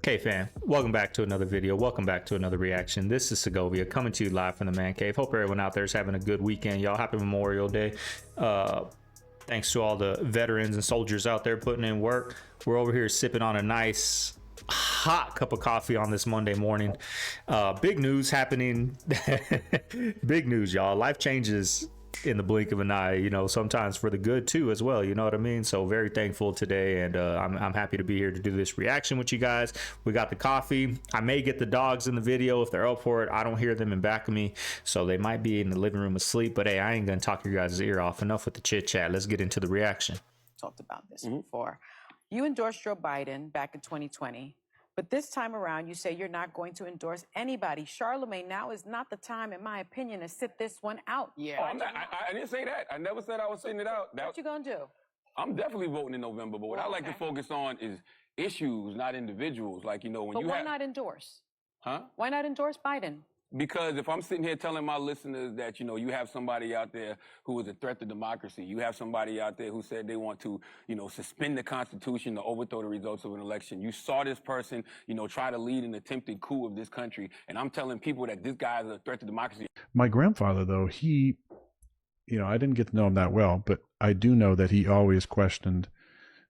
Okay, fam, welcome back to another video. Welcome back to another reaction. This is Segovia coming to you live from the man cave. Hope everyone out there is having a good weekend, y'all. Happy Memorial Day. Thanks to all the veterans and soldiers out there putting in work. We're over here sipping on a nice hot cup of coffee on this Monday morning. Big news happening. Big news, y'all. Life changes in the blink of an eye, you know, sometimes for the good too as well, you know what I mean? So very thankful today, and I'm happy to be here to do this reaction with you guys. We got the coffee. I may get the dogs in the video if they're up for it. I don't hear them in back of me, so they might be in the living room asleep, but hey, I ain't gonna talk your guys' ear off. Enough with the chit chat. Let's get into the reaction. Talked about this before. You endorsed Joe Biden back in 2020. But this time around, you say you're not going to endorse anybody. Charlemagne, now is not the time, in my opinion, to sit this one out. Yeah. Oh, I didn't say that. I never said I was sitting it out. What you gonna do? I'm definitely voting in November, but what I like to focus on is issues, not individuals. Like, you know, when why not endorse? Huh? Why not endorse Biden? Because if I'm sitting here telling my listeners that, you know, you have somebody out there who is a threat to democracy, you have somebody out there who said they want to, you know, suspend the Constitution to overthrow the results of an election. You saw this person, you know, try to lead an attempted coup of this country. And I'm telling people that this guy is a threat to democracy. My grandfather, though, he, you know, I didn't get to know him that well, but I do know that he always questioned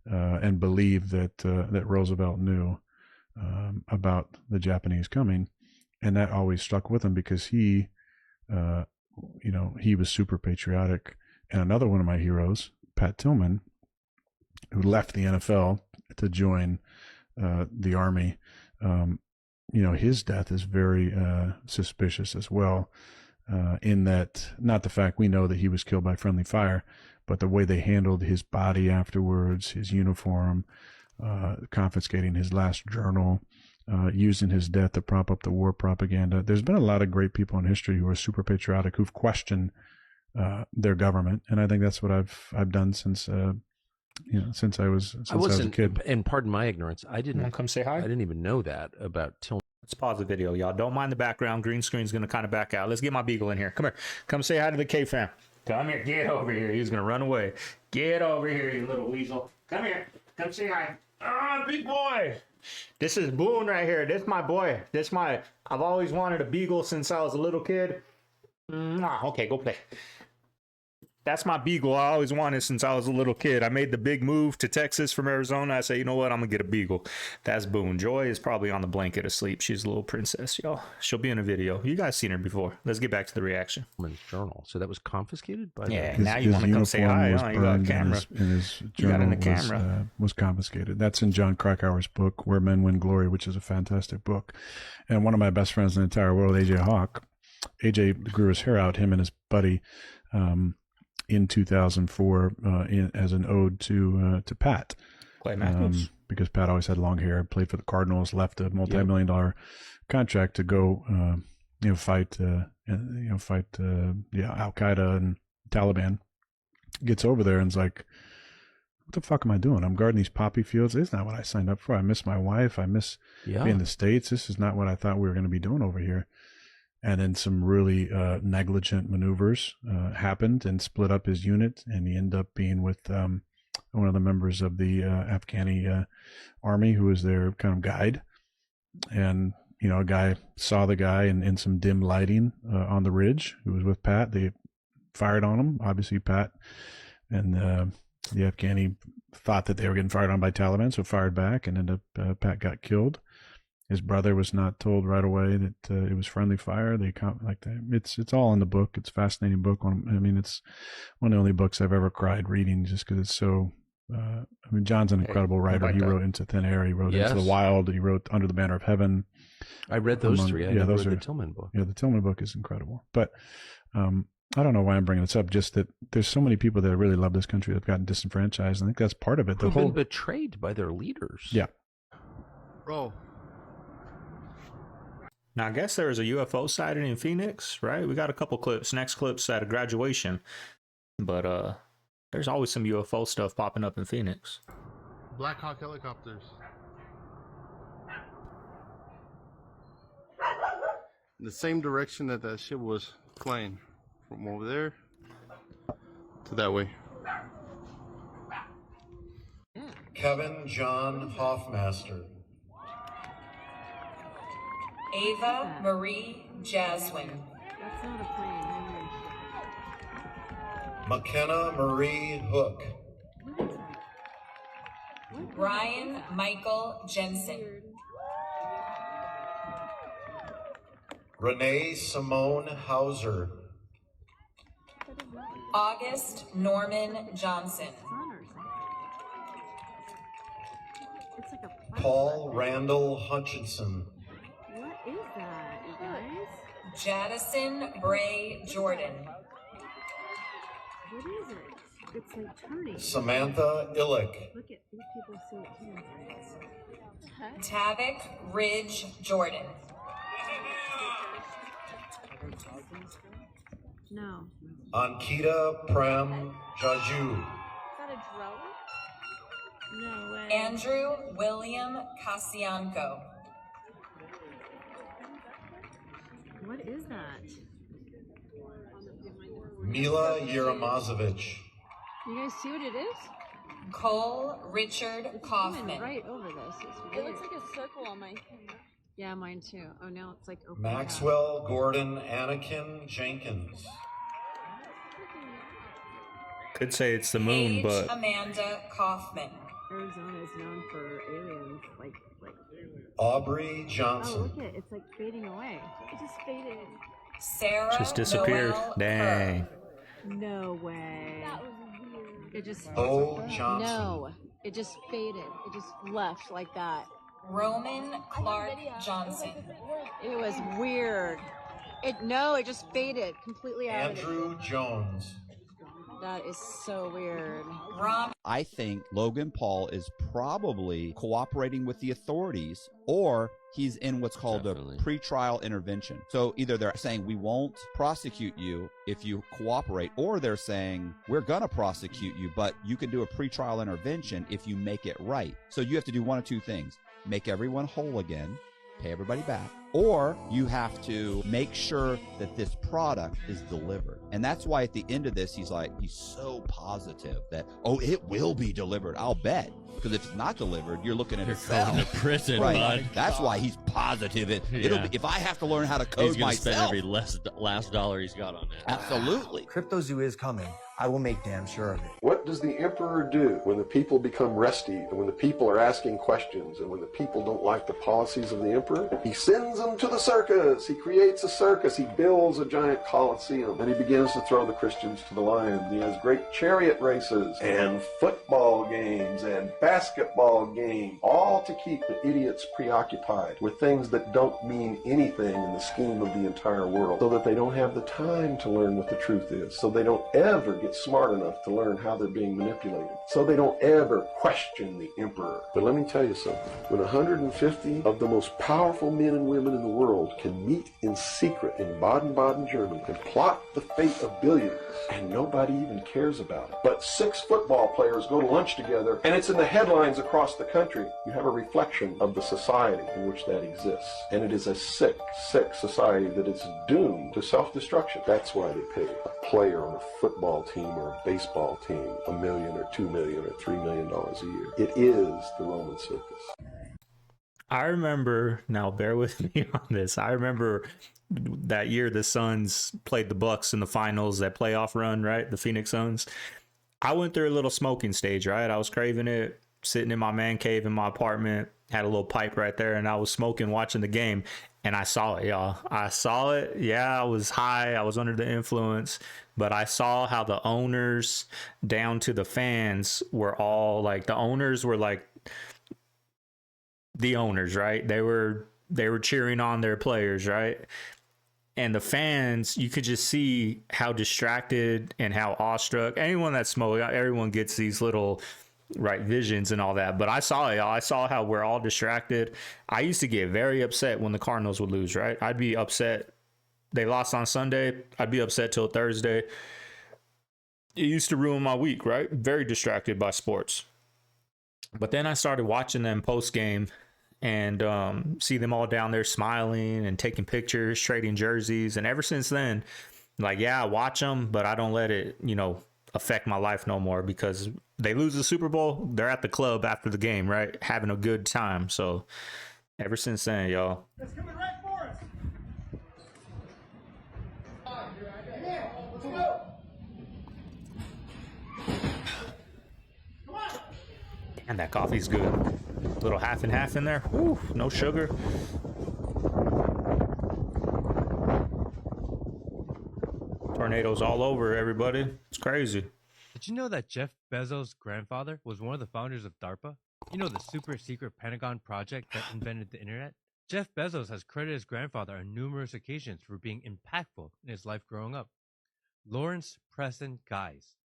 and believed that that Roosevelt knew about the Japanese coming. And that always stuck with him because he, you know, he was super patriotic. And another one of my heroes, Pat Tillman, who left the NFL to join the Army, you know, his death is very suspicious as well, in that, not the fact we know that he was killed by friendly fire, but the way they handled his body afterwards, his uniform, confiscating his last journal, using his death to prop up the war propaganda. There's been a lot of great people in history who are super patriotic, who've questioned their government, and I think that's what I've done since you know, since I was a kid. And pardon my ignorance, I didn't come say hi. I didn't even know that about Tillman. Let's pause the video, y'all. Don't mind the background. Green screen's gonna kind of back out. Let's get my beagle in here. Come here. Come say hi to the Cave fam. Come here. Get over here. He's gonna run away. Get over here, you little weasel. Come here. Come say hi. Ah, big boy. This is Boone right here. This my boy. I've always wanted a beagle since I was a little kid. Okay, go play. That's my beagle I always wanted since I was a little kid. I made the big move to Texas from Arizona. I say, you know what? I'm gonna get a beagle. That's Boone. Joy is probably on the blanket asleep. She's a little princess, y'all. She'll be in a video. You guys seen her before. Let's get back to the reaction. Journal. So that was confiscated by now you want to come say hi. Oh, you got a camera. His journal was confiscated. That's in John Krakauer's book, Where Men Win Glory, which is a fantastic book. And one of my best friends in the entire world, AJ Hawk. AJ grew his hair out, him and his buddy, in 2004, as an ode to Pat, Clay Matthews, because Pat always had long hair, played for the Cardinals, left a multi-million-dollar contract to go, you know, fight Al Qaeda and Taliban. Gets over there and's like, what the fuck am I doing? I'm guarding these poppy fields. This is not what I signed up for. I miss my wife. I miss being in the States. This is not what I thought we were going to be doing over here. And then some really negligent maneuvers happened and split up his unit, and he ended up being with one of the members of the Afghani army, who was their kind of guide. And, you know, a guy saw the guy in some dim lighting on the ridge who was with Pat. They fired on him. Obviously, Pat and the Afghani thought that they were getting fired on by Taliban, so fired back, and ended up Pat got killed. His brother was not told right away that it was friendly fire. It's all in the book. It's a fascinating book. I mean, it's one of the only books I've ever cried reading, just because it's so. I mean, John's an incredible writer. He wrote Into Thin Air. He wrote Into the Wild. He wrote Under the Banner of Heaven. I read those three. I never read the Tillman book. Yeah, the Tillman book is incredible. But I don't know why I'm bringing this up. Just that there's so many people that really love this country that have gotten disenfranchised. I think that's part of it. They've been betrayed by their leaders. Yeah. Bro. Now, I guess there was a UFO sighting in Phoenix, right? We got a couple clips, next clips at a graduation. But there's always some UFO stuff popping up in Phoenix. Black Hawk helicopters. In the same direction that ship was flying. From over there to that way. Kevin John Hoffmaster. Ava Marie Jaswin. That's not a plane. McKenna Marie Hook. Ryan Michael Jensen. Renee Simone Hauser. August Norman Johnson. It's like a Paul Randall Hutchinson. What is that, you guys? Jadison Bray Jordan. What is it? It's like turning. Samantha Illick. Look at these people see it turning. Tavik Ridge Jordan. No. Ankita Prem Jaju. Is that a drone? No way. Andrew William Kasianko. What is that? Mila Yeremazovich. You guys see what it is? Cole Richard Kaufman. Right over this. It's It weird. looks like a circle on my camera. Yeah, mine too. Oh, now it's like open. Maxwell Gordon Anakin Jenkins. Could say it's the moon, Paige but Amanda Kaufman. Arizona is known for aliens, like. Aubrey Oh, Johnson. look at it! It's like fading away. It just faded. Sarah just disappeared. Noel Dang. Kerr. No way. That was weird. It just. Bo Johnson. No, it just faded. It just left like that. Roman Clark Johnson. It was weird. It just faded completely out of it. Andrew Jones. That is so weird. Ron I think Logan Paul is probably cooperating with the authorities, or he's in what's called a pretrial intervention. So either they're saying we won't prosecute you if you cooperate, or they're saying we're going to prosecute you, but you can do a pretrial intervention if you make it right. So you have to do one of two things: make everyone whole again, pay everybody back, or you have to make sure that this product is delivered. And that's why at the end of this, he's so positive that, oh, it will be delivered. I'll bet. Because if it's not delivered, you're looking at You're itself. going to prison, right. bud. That's why he's positive. It'll be, if I have to learn how to code he's gonna myself. spend every last dollar he's got on it. Absolutely. CryptoZoo is coming. I will make damn sure of it. What does the emperor do when the people become resty, and when the people are asking questions, and when the people don't like the policies of the emperor? He sends them to the circus. He creates a circus. He builds a giant coliseum, and he begins to throw the Christians to the lions. He has great chariot races and football games and basketball games, all to keep the idiots preoccupied with things that don't mean anything in the scheme of the entire world, so that they don't have the time to learn what the truth is, so they don't ever get smart enough to learn how they're being manipulated, so they don't ever question the emperor. But let me tell you something. When 150 of the most powerful men and women in the world can meet in secret in Baden-Baden, Germany, and plot the fate of billions, and nobody even cares about it, but 6 football players go to lunch together, and it's in the headlines across the country, you have a reflection of the society in which that exists. And it is a sick, sick society that is doomed to self-destruction. That's why they pay a player on a football team or a baseball team $1 million or $2 million or $3 million a year. It is the Roman circus. I remember, now bear with me on this, I remember that year the Suns played the Bucks in the finals, that playoff run, right? The Phoenix Suns. I went through a little smoking stage, right? I was craving it, sitting in my man cave in my apartment, had a little pipe right there, and I was smoking, watching the game, and I saw it, y'all. I saw it. Yeah, I was high. I was under the influence, but I saw how the owners down to the fans were all like, the owners were like the owners, right? They were cheering on their players, right? And the fans, you could just see how distracted and how awestruck. Anyone that smoked, everyone gets these little right visions and all that. But I saw it, y'all. I saw how we're all distracted. I used to get very upset when the Cardinals would lose, right? I'd be upset. They lost on Sunday. I'd be upset till Thursday. It used to ruin my week, right? Very distracted by sports. But then I started watching them post game and see them all down there smiling and taking pictures, trading jerseys. And ever since then, like, yeah, I watch them, but I don't let it, affect my life no more, because they lose the Super Bowl, they're at the club after the game, right? Having a good time. So ever since then, y'all. It's coming right for us. And that coffee's good. Little half and half in there. Woo, no sugar. Tornadoes all over, everybody. It's crazy. Did you know that Jeff Bezos' grandfather was one of the founders of DARPA? You know, the super secret Pentagon project that invented the internet? Jeff Bezos has credited his grandfather on numerous occasions for being impactful in his life growing up. Lawrence Preston Guise.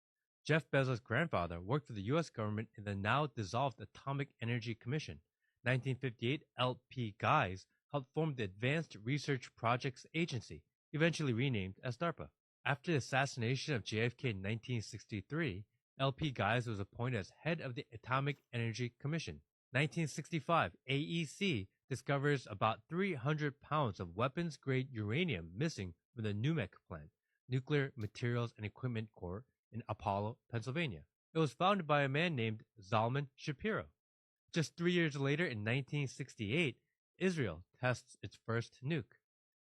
Jeff Bezos' grandfather worked for the U.S. government in the now dissolved Atomic Energy Commission. 1958, L.P. Guise helped form the Advanced Research Projects Agency, eventually renamed as DARPA. After the assassination of JFK in 1963, L.P. Guise was appointed as head of the Atomic Energy Commission. 1965, AEC discovers about 300 pounds of weapons-grade uranium missing from the NUMEC plant, Nuclear Materials and Equipment Corps, in Apollo, Pennsylvania. It was founded by a man named Zalman Shapiro. Just 3 years later, in 1968, Israel tests its first nuke.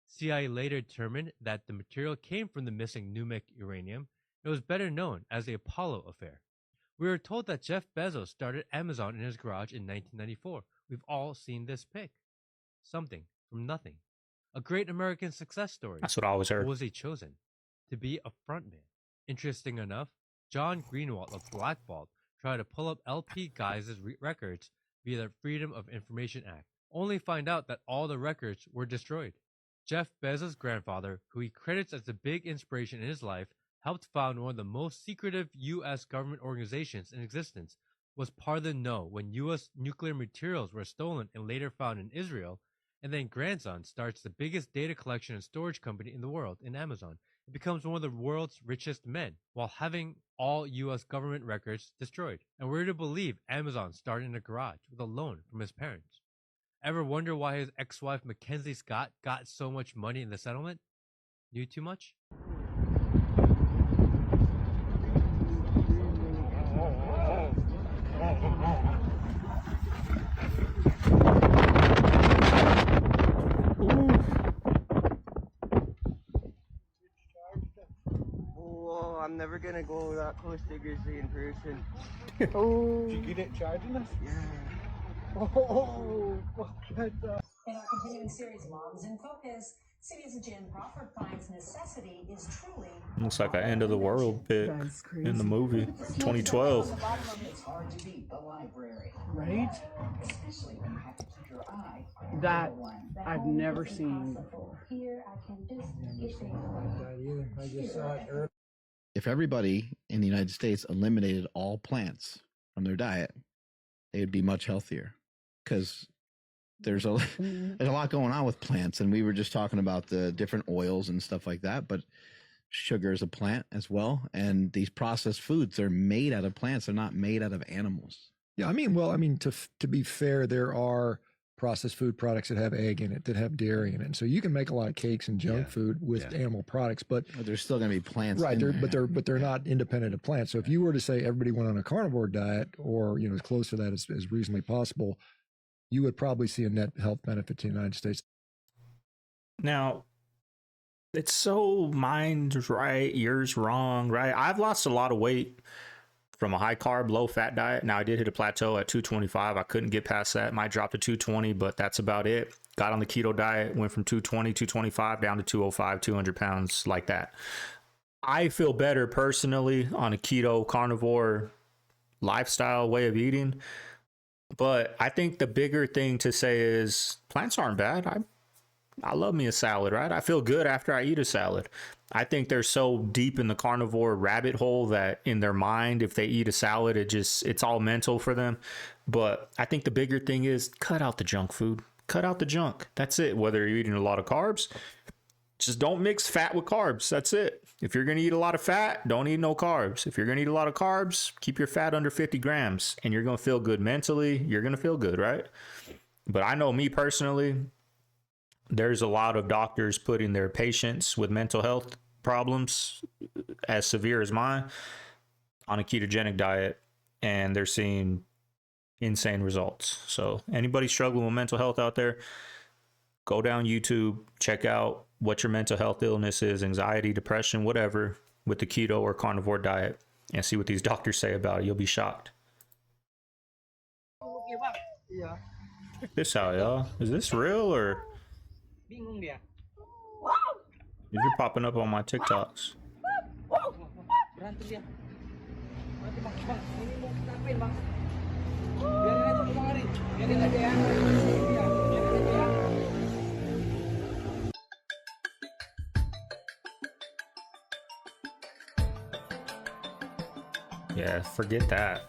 CIA later determined that the material came from the missing NUMEC uranium. It was better known as the Apollo affair. We were told that Jeff Bezos started Amazon in his garage in 1994. We've all seen this pic. Something from nothing. A great American success story. That's what I always heard. What was he chosen? To be a frontman. Interesting enough, John Greenwald of Blackballed tried to pull up LP Guise's records via the Freedom of Information Act, only find out that all the records were destroyed. Jeff Bezos' grandfather, who he credits as the big inspiration in his life, helped found one of the most secretive U.S. government organizations in existence, was part of the know when U.S. nuclear materials were stolen and later found in Israel, and then grandson starts the biggest data collection and storage company in the world in Amazon. It becomes one of the world's richest men, while having all U.S. government records destroyed. And we're to believe Amazon started in a garage with a loan from his parents. Ever wonder why his ex-wife Mackenzie Scott got so much money in the settlement? Knew too much? Whoa, I'm never gonna go that close to Grizzly in person. Oh. Did you get it charging us? Yeah. Oh, In our continuing series, Moms in Focus, CBS Jan Crawford finds necessity is truly. Looks like an end of the world pic in the movie. 2012. It's hard to beat the library. Right? Especially when you have to keep your eye on That one. I've never seen before. Here, I can just I just saw it earlier. If everybody in the United States eliminated all plants from their diet, they would be much healthier. Because there's a lot going on with plants, and we were just talking about the different oils and stuff like that, but sugar is a plant as well, and these processed foods are made out of plants. They're not made out of animals. Yeah, I mean, to be fair, there are processed food products that have egg in it, that have dairy in it. And so you can make a lot of cakes and junk food with animal products, but there's still going to be plants, right? in there. But they're not independent of plants. So if you were to say everybody went on a carnivore diet, or as close to that as reasonably possible, you would probably see a net health benefit to the United States. Now, it's so mine's right, yours wrong, right? I've lost a lot of weight from a high carb, low fat diet. Now, I did hit a plateau at 225. I couldn't get past that. Might drop to 220, but that's about it. Got on the keto diet, went from 220, 225 down to 205, 200 pounds, like that. I feel better personally on a keto carnivore lifestyle way of eating. But I think the bigger thing to say is plants aren't bad. I love me a salad, right? I feel good after I eat a salad. I think they're so deep in the carnivore rabbit hole that in their mind, if they eat a salad, it's all mental for them. But I think the bigger thing is cut out the junk food. Cut out the junk. That's it. Whether you're eating a lot of carbs, just don't mix fat with carbs. That's it. If you're going to eat a lot of fat, don't eat no carbs. If you're going to eat a lot of carbs, keep your fat under 50 grams and you're going to feel good mentally. You're going to feel good, right? But I know me personally, there's a lot of doctors putting their patients with mental health problems as severe as mine on a ketogenic diet, and they're seeing insane results. So anybody struggling with mental health out there, go down YouTube, check out what your mental health illness is, anxiety, depression, whatever, with the keto or carnivore diet, and see what these doctors say about it. You'll be shocked. Check this out, y'all. Is this real or is it popping up on my TikToks? Yeah, forget that.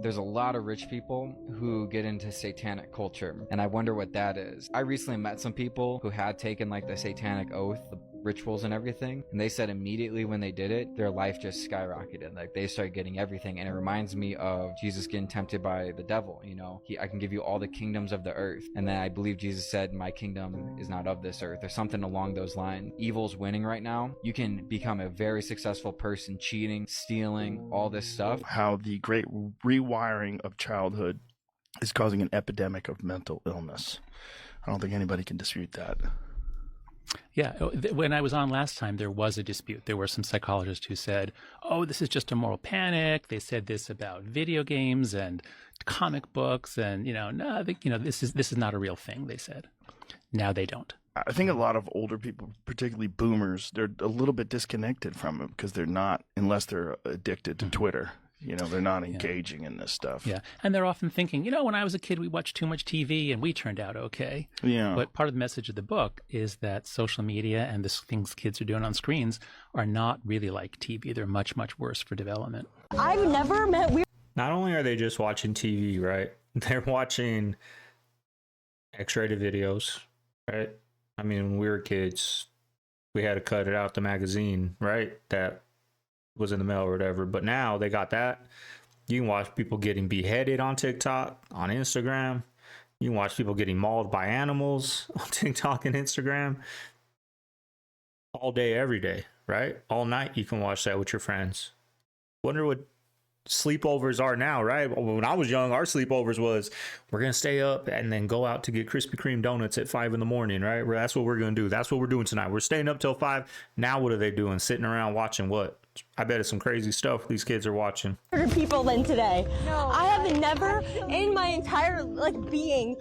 There's a lot of rich people who get into satanic culture, and I wonder what that is. I recently met some people who had taken like the satanic oath, the rituals and everything, and they said immediately when they did it, their life just skyrocketed. Like they started getting everything, and it reminds me of Jesus getting tempted by the devil. You know, I can give you all the kingdoms of the earth, and then I believe Jesus said, my kingdom is not of this earth, or something along those lines. Evil's winning right now. You can become a very successful person cheating, stealing, all this stuff. How the great rewiring of childhood is causing an epidemic of mental illness. I don't think anybody can dispute that. Yeah, when I was on last time, there was a dispute. There were some psychologists who said, oh, this is just a moral panic. They said this about video games and comic books, and, no, this is not a real thing, they said. Now they don't. I think a lot of older people, particularly boomers, they're a little bit disconnected from it because they're not, unless they're addicted to Twitter. They're not engaging in this stuff. Yeah. And they're often thinking, when I was a kid, we watched too much TV and we turned out okay. Yeah. But part of the message of the book is that social media and the things kids are doing on screens are not really like TV. They're much, much worse for development. I've never met weird. Not only are they just watching TV, right? They're watching X-rated videos, right? I mean, when we were kids, we had to cut it out the magazine, right? That was in the mail or whatever, but now they got that. You can watch people getting beheaded on TikTok, on Instagram. You can watch people getting mauled by animals on TikTok and Instagram. All day, every day, right? All night you can watch that with your friends. Wonder what sleepovers are now, right? When I was young, our sleepovers was we're gonna stay up and then go out to get Krispy Kreme donuts at 5 in the morning, right? That's what we're gonna do. That's what we're doing tonight. We're staying up till 5. Now what are they doing? Sitting around watching what? I bet it's some crazy stuff these kids are watching. People than today. No, I have never in my entire being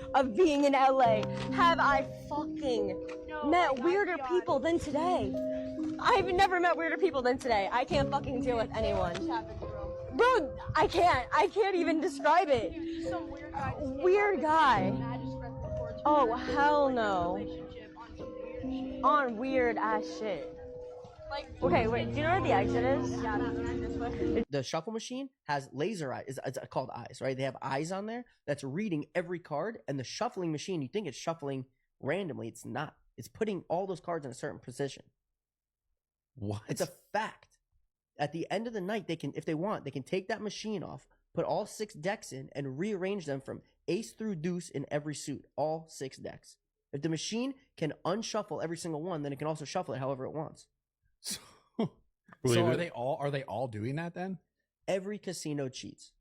in LA have I fucking met weirder people than today. I've never met weirder people than today. I can't fucking deal with anyone. Bro, I can't even describe it. Weird guy. Oh, hell no. On weird ass shit. Okay, wait, do you know where the exit is? Yeah, the shuffle machine has laser eyes. It's called eyes, right? They have eyes on there that's reading every card, and the shuffling machine, you think it's shuffling randomly. It's not. It's putting all those cards in a certain position. What? It's a fact. At the end of the night, they can, if they want, they can take that machine off, put all 6 decks in, and rearrange them from ace through deuce in every suit. All 6 decks. If the machine can unshuffle every single one, then it can also shuffle it however it wants. So are they all doing that then? Every casino cheats.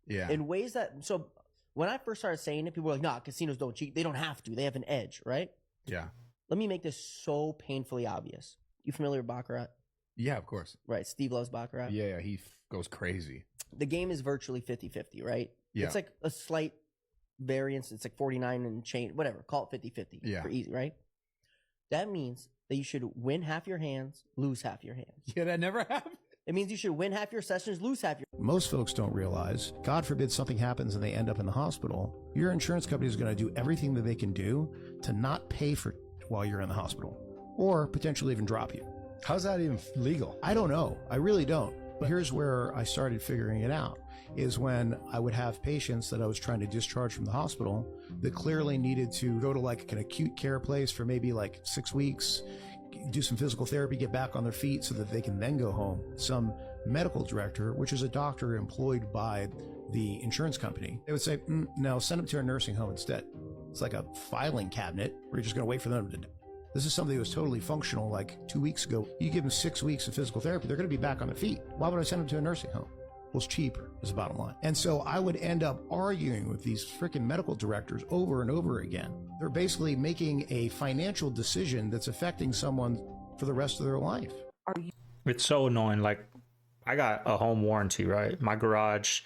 Yeah. In ways that, so when I first started saying it, people were like, nah, casinos don't cheat. They don't have to. They have an edge, right? Yeah. Let me make this so painfully obvious. You familiar with Baccarat? Yeah, of course. Right. Steve loves Baccarat. Yeah, he goes crazy. The game is virtually 50-50, right? Yeah. It's like a slight variance. It's like 49 and change, whatever. Call it 50-50 for easy, right? That means that you should win half your hands, lose half your hands. Yeah, that never happened. It means you should win half your sessions, lose half your. Most folks don't realize, God forbid something happens and they end up in the hospital, your insurance company is going to do everything that they can do to not pay for while you're in the hospital, or potentially even drop you. How's that even legal? I don't know. I really don't. But here's where I started figuring it out, is when I would have patients that I was trying to discharge from the hospital that clearly needed to go to like an acute care place for maybe like 6 weeks, do some physical therapy, get back on their feet so that they can then go home. Some medical director, which is a doctor employed by the insurance company, they would say, no, send them to a nursing home instead. It's like a filing cabinet where you're just going to wait for them to. This is somebody who was totally functional like 2 weeks ago. You give them 6 weeks of physical therapy, they're going to be back on their feet. Why would I send them to a nursing home? was cheaper, is the bottom line. And so I would end up arguing with these freaking medical directors over and over again. They're basically making a financial decision that's affecting someone for the rest of their life. It's so annoying. Like, I got a home warranty, right? My garage,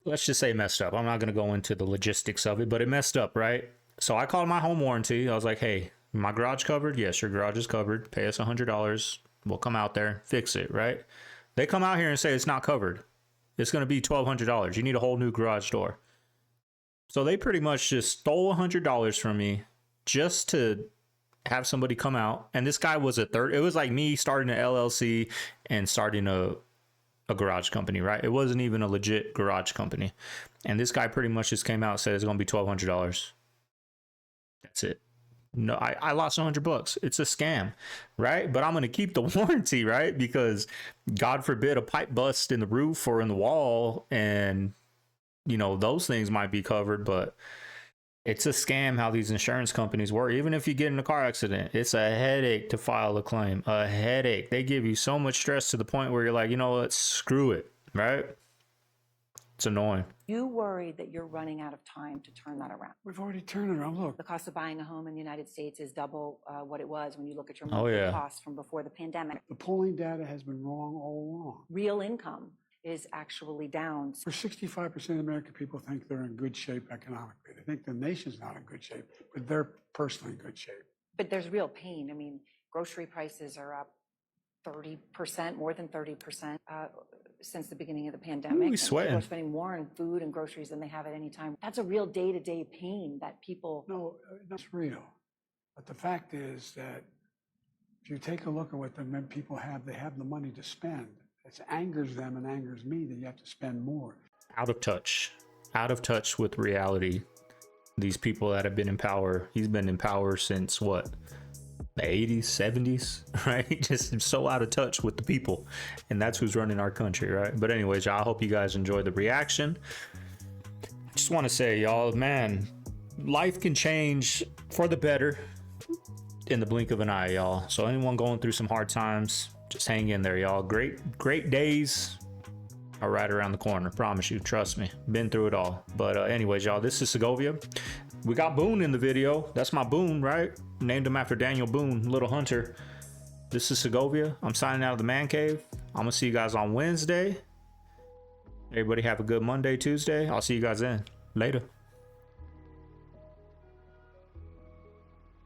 let's just say messed up. I'm not going to go into the logistics of it, but it messed up, right? So I called my home warranty. I was like, hey, my garage covered? Yes, your garage is covered. Pay us $100. We'll come out there, fix it, right? They come out here and say it's not covered. It's going to be $1,200. You need a whole new garage door. So they pretty much just stole $100 from me just to have somebody come out. And this guy was a third. It was like me starting an LLC and starting a garage company, right? It wasn't even a legit garage company. And this guy pretty much just came out and said it's going to be $1,200. That's it. No, I lost $100. It's a scam, right? But I'm going to keep the warranty, right? Because God forbid a pipe bust in the roof or in the wall, and you know, those things might be covered, but it's a scam how these insurance companies work. Even if you get in a car accident, it's a headache to file a claim. A headache. They give you so much stress to the point where you're like, you know what, screw it, right? It's annoying. You worry that you're running out of time to turn that around. We've already turned it around. Look, The cost of buying a home in the United States is double what it was when you look at your Oh, monthly yeah. costs from before the pandemic. the polling data has been wrong all along. Real income is actually down. For 65% of American people think they're in good shape economically. They think the nation's not in good shape, but they're personally in good shape. But there's real pain. I mean, grocery prices are up 30%, more than 30% since the beginning of the pandemic. Ooh, And he's sweating. People are spending more on food and groceries than they have at any time. That's a real day-to-day pain that people... No, that's real. But the fact is that if you take a look at what the people have, they have the money to spend. It angers them and angers me that you have to spend more. Out of touch with reality. These people that have been in power, he's been in power since what, the 80s, 70s, right? Just so out of touch with the people, and that's who's running our country, right? But anyways, y'all, I hope you guys enjoyed the reaction. Just want to say, y'all, man, life can change for the better in the blink of an eye, y'all. So anyone going through some hard times, just hang in there, y'all. Great days are right around the corner. Promise you. Trust me. Been through it all. But anyways, y'all, this is Segovia. We got Boone in the video. That's my Boone, right? Named him after Daniel Boone, Little Hunter. This is Segovia. I'm signing out of the Man Cave. I'm going to see you guys on Wednesday. Everybody have a good Monday, Tuesday. I'll see you guys then. Later.